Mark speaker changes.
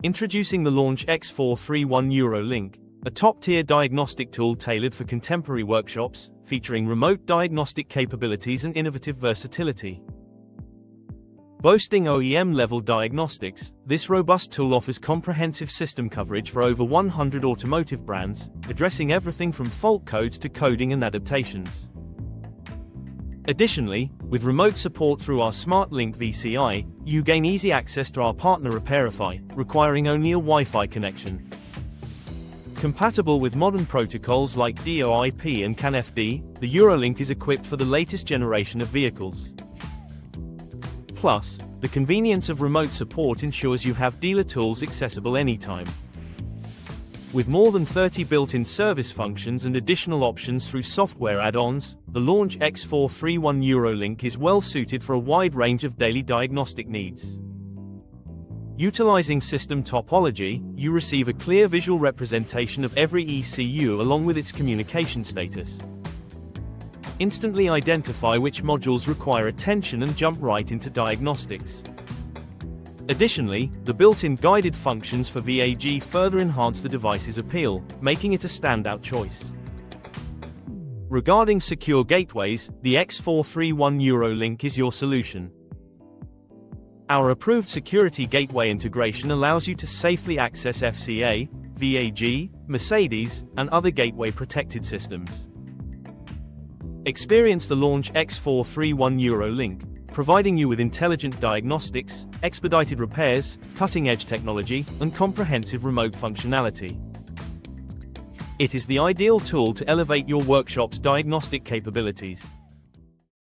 Speaker 1: Introducing the Launch X-431 Eurolink, a top-tier diagnostic tool tailored for contemporary workshops, featuring remote diagnostic capabilities and innovative versatility. Boasting OEM-level diagnostics, this robust tool offers comprehensive system coverage for over 100 automotive brands, addressing everything from fault codes to coding and adaptations. Additionally, with remote support through our SmartLink VCI, you gain easy access to our partner Repairify, requiring only a Wi-Fi connection. Compatible with modern protocols like DOIP and CAN-FD, the Eurolink is equipped for the latest generation of vehicles. Plus, the convenience of remote support ensures you have dealer tools accessible anytime. With more than 30 built-in service functions and additional options through software add-ons, the Launch X-431 Eurolink is well suited for a wide range of daily diagnostic needs. Utilizing system topology, you receive a clear visual representation of every ECU along with its communication status. Instantly identify which modules require attention and jump right into diagnostics. Additionally, the built-in guided functions for VAG further enhance the device's appeal, making it a standout choice. Regarding secure gateways, the X-431 Eurolink is your solution. Our approved security gateway integration allows you to safely access FCA, VAG, Mercedes, and other gateway-protected systems. Experience the Launch X-431 Eurolink, providing you with intelligent diagnostics, expedited repairs, cutting-edge technology, and comprehensive remote functionality. It is the ideal tool to elevate your workshop's diagnostic capabilities.